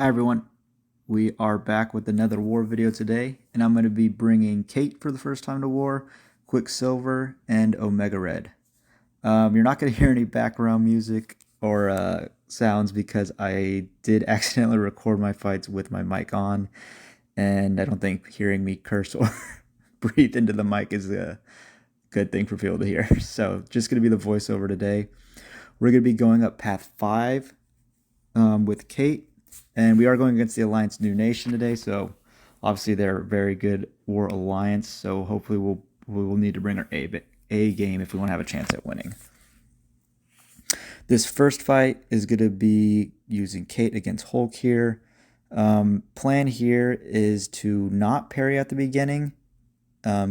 Hi everyone, we are back with another war video today, and I'm going to be bringing Kate for the first time to war, Quicksilver, and Omega Red. You're not going to hear any background music or sounds because I did accidentally record my fights with my mic on, and I don't think hearing me curse or breathe into the mic is a good thing for people to hear. So just going to be the voiceover today. We're going to be going up path 5 with Kate. And we are going against the Alliance New Nation today, so obviously they're a very good war alliance, so hopefully we will need to bring our A game if we want to have a chance at winning. This first fight is going to be using Kate against Hulk here. Plan here is to not parry at the beginning,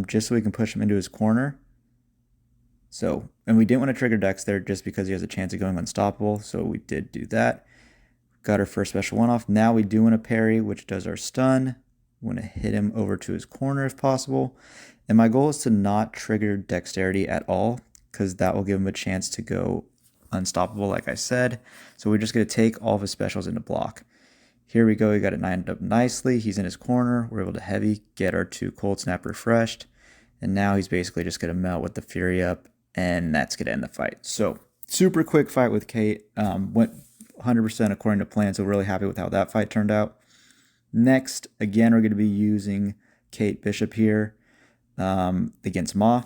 just so we can push him into his corner. So, and we didn't want to trigger Dex there just because he has a chance of going unstoppable, so we did do that. Got our first special one off. Now we do want to parry, which does our stun. We want to hit him over to his corner if possible. And my goal is to not trigger dexterity at all, because that will give him a chance to go unstoppable, like I said. So we're just going to take all of his specials into block. Here we go. We got it lined up nicely. He's in his corner. We're able to heavy, get our 2 cold snap refreshed. And now he's basically just going to melt with the Fury up, and that's going to end the fight. So super quick fight with Kate. Went 100% according to plan, so really happy with how that fight turned out. Next, again, we're going to be using Kate Bishop here against Ma.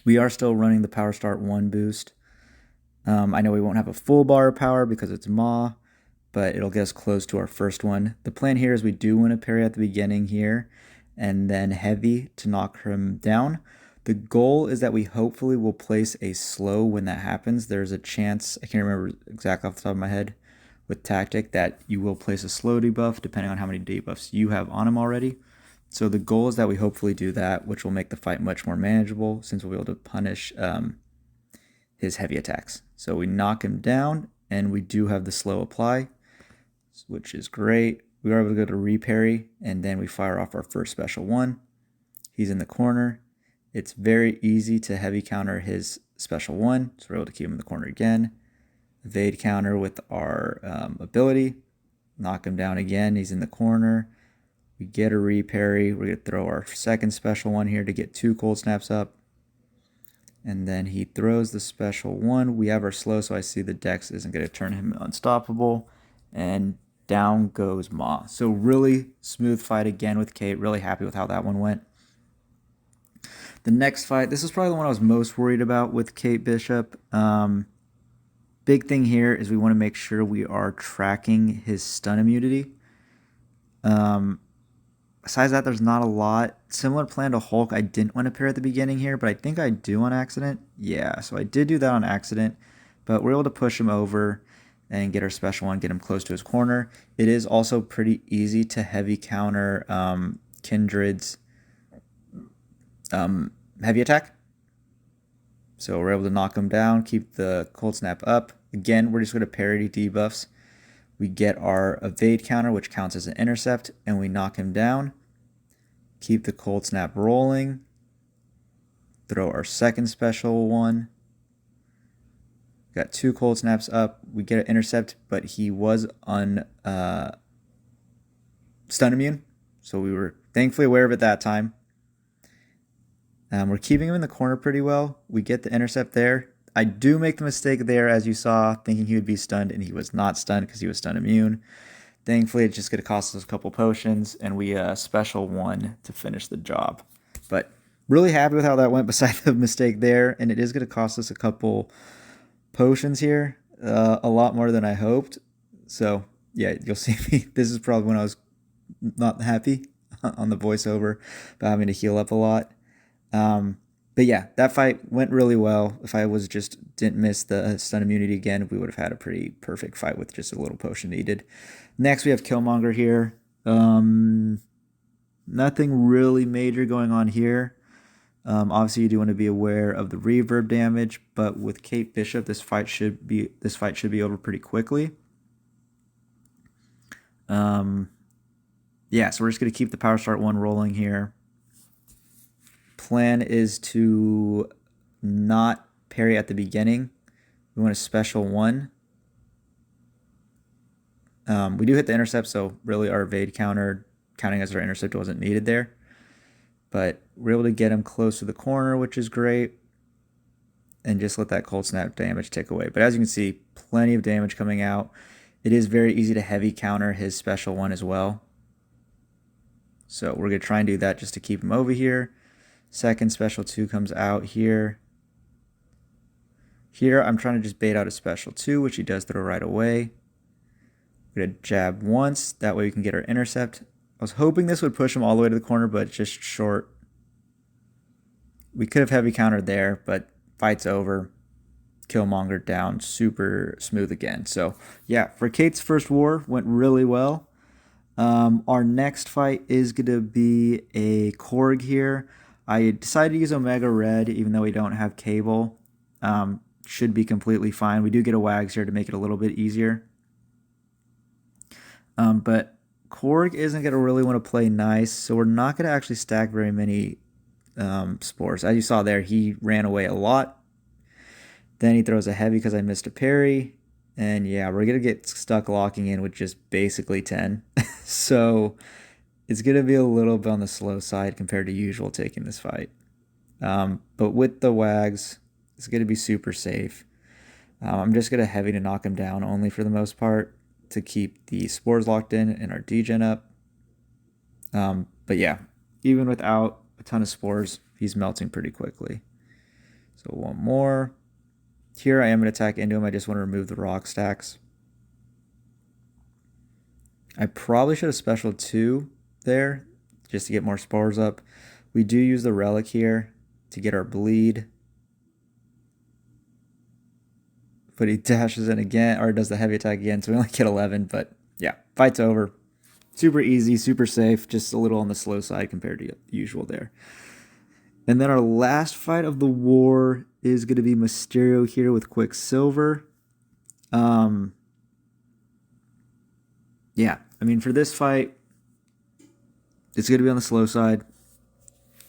We are still running the Power Start 1 boost. I know we won't have a full bar of power because it's Ma, but it'll get us close to our first one. The plan here is we do want to parry at the beginning here, and then heavy to knock him down. The goal is that we hopefully will place a slow when that happens. There's a chance, I can't remember exactly off the top of my head, with tactic that you will place a slow debuff depending on how many debuffs you have on him already. So the goal is that we hopefully do that, which will make the fight much more manageable since we'll be able to punish his heavy attacks. So we knock him down, and we do have the slow apply, which is great. We are able to go to reparry, and then we fire off our first special one. He's in the corner. It's very easy to heavy counter his special one, so we're able to keep him in the corner again. Evade counter with our ability. Knock him down again. He's in the corner. We get a reparry. We're going to throw our second special one here to get 2 cold snaps up. And then he throws the special one. We have our slow, so I see the Dex isn't going to turn him unstoppable. And down goes Ma. So really smooth fight again with Kate. Really happy with how that one went. The next fight, this is probably the one I was most worried about with Kate Bishop. Big thing here is we want to make sure we are tracking his stun immunity. Besides that, there's not a lot. Similar plan to Hulk, I didn't want to pair at the beginning here, but I think I do on accident. Yeah, so I did do that on accident, but we're able to push him over and get our special one, get him close to his corner. It is also pretty easy to heavy counter Kindred's heavy attack. So we're able to knock him down, keep the cold snap up. Again, we're just going to parry debuffs. We get our evade counter, which counts as an intercept, and we knock him down. Keep the cold snap rolling. Throw our second special one. Got 2 cold snaps up. We get an intercept, but he was stun immune, so we were thankfully aware of it that time. We're keeping him in the corner pretty well. We get the intercept there. I do make the mistake there, as you saw, thinking he would be stunned, and he was not stunned because he was stun immune. Thankfully, it's just going to cost us a couple potions, and we special one to finish the job. But really happy with how that went, besides the mistake there, and it is going to cost us a couple potions here, a lot more than I hoped. So yeah, you'll see me. This is probably when I was not happy on the voiceover about having to heal up a lot. But yeah, that fight went really well. If I didn't miss the stun immunity again, we would have had a pretty perfect fight with just a little potion needed. Next, we have Killmonger here. Nothing really major going on here. Obviously, you do want to be aware of the reverb damage, but with Kate Bishop, this fight should be over pretty quickly. Yeah, so we're just going to keep the Power Start 1 rolling here. Plan is to not parry at the beginning. We want a special one. We do hit the intercept, so really our evade counter, counting as our intercept, wasn't needed there. But we're able to get him close to the corner, which is great. And just let that cold snap damage tick away. But as you can see, plenty of damage coming out. It is very easy to heavy counter his special one as well. So we're going to try and do that just to keep him over here. Second special 2 comes out here. Here I'm trying to just bait out a special 2, which he does throw right away. We're going to jab once, that way we can get our intercept. I was hoping this would push him all the way to the corner, but it's just short. We could have heavy countered there, but fight's over. Killmonger down, super smooth again. So yeah, for Kate's first war, went really well. Our next fight is going to be a Korg here. I decided to use Omega Red, even though we don't have cable. Should be completely fine. We do get a Wags here to make it a little bit easier. But Korg isn't going to really want to play nice, so we're not going to actually stack very many spores. As you saw there, he ran away a lot. Then he throws a heavy because I missed a parry. And yeah, we're going to get stuck locking in with just basically 10. So it's going to be a little bit on the slow side compared to usual taking this fight. But with the Wags, it's going to be super safe. I'm just going to heavy to knock him down only for the most part to keep the spores locked in and our degen up. But yeah, even without a ton of spores, he's melting pretty quickly. So one more. Here I am going to attack into him. I just want to remove the rock stacks. I probably should have special 2 there just to get more spores up. We do use the relic here to get our bleed. But he dashes in again, or does the heavy attack again, so we only get 11. But yeah, fight's over. Super easy, super safe, just a little on the slow side compared to usual there. And then our last fight of the war is going to be Mysterio here with Quicksilver. Yeah, I mean, for this fight, it's going to be on the slow side.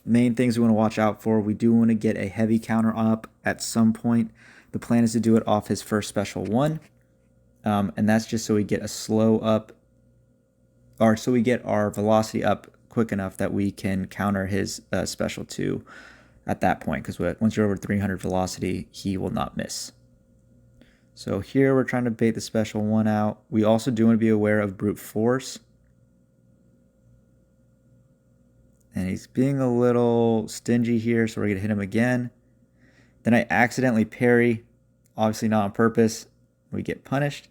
Main things we want to watch out for, we do want to get a heavy counter up at some point. The plan is to do it off his first special 1. And that's just so we get a slow up, or so we get our velocity up quick enough that we can counter his special 2 at that point, because once you're over 300 velocity, he will not miss. So here we're trying to bait the special 1 out. We also do want to be aware of brute force. And he's being a little stingy here, so we're going to hit him again. Then I accidentally parry, obviously not on purpose. We get punished.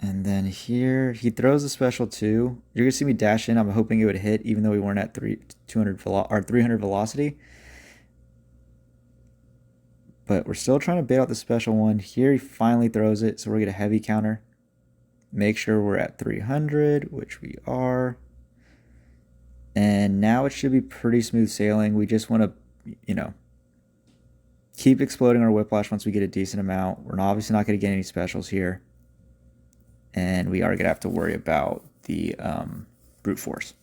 And then here, he throws a special 2. You're going to see me dash in. I'm hoping it would hit, even though we weren't at 300 velocity. But we're still trying to bait out the special 1. Here, he finally throws it, so we're going to get a heavy counter. Make sure we're at 300, which we are. And now it should be pretty smooth sailing. We just want to, keep exploding our whiplash once we get a decent amount. We're obviously not going to get any specials here. And we are going to have to worry about the brute force.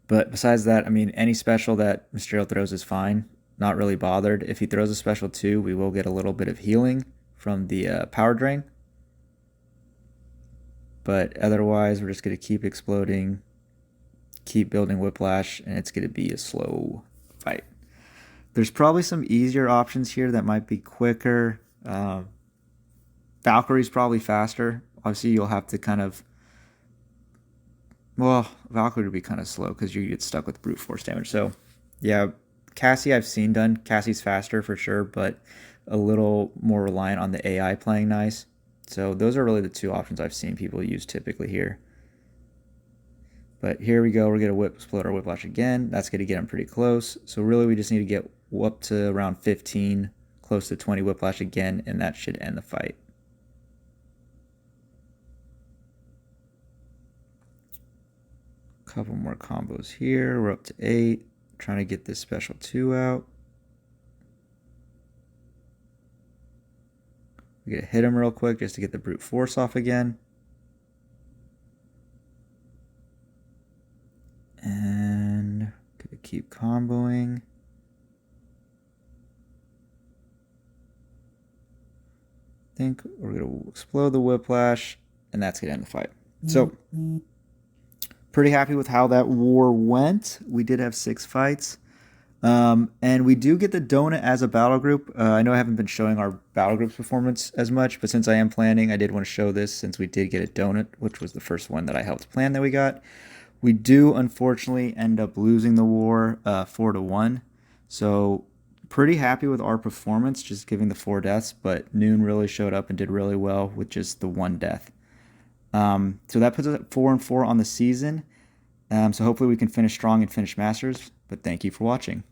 But besides that, I mean, any special that Mysterio throws is fine. Not really bothered. If he throws a special 2, we will get a little bit of healing from the power drain. But otherwise, we're just going to keep exploding, keep building whiplash, and it's going to be a slow fight. There's probably some easier options here that might be quicker. Valkyrie's probably faster. Obviously, you'll have to kind of... Well, Valkyrie would be kind of slow because you get stuck with brute force damage. So, yeah, Cassie I've seen done. Cassie's faster for sure, but a little more reliant on the AI playing nice. So those are really the 2 options I've seen people use typically here. But here we go. We're going to explode our whiplash again. That's going to get him pretty close. So really we just need to get up to around 15, close to 20 whiplash again, and that should end the fight. Couple more combos here. We're up to 8. Trying to get this special 2 out. We're going to hit him real quick just to get the brute force off again. And going to keep comboing. think we're going to explode the Whiplash, and that's going to end the fight. So, pretty happy with how that war went. We did have 6 fights. And we do get the donut as a battle group. I know I haven't been showing our battle group's performance as much, but since I am planning, I did want to show this since we did get a donut, which was the first one that I helped plan that we got. We do, unfortunately, end up losing the war 4-1. So pretty happy with our performance, just giving the 4 deaths, but NewN really showed up and did really well with just the 1 death. So that puts us at 4-4 on the season. So hopefully we can finish strong and finish Masters, but thank you for watching.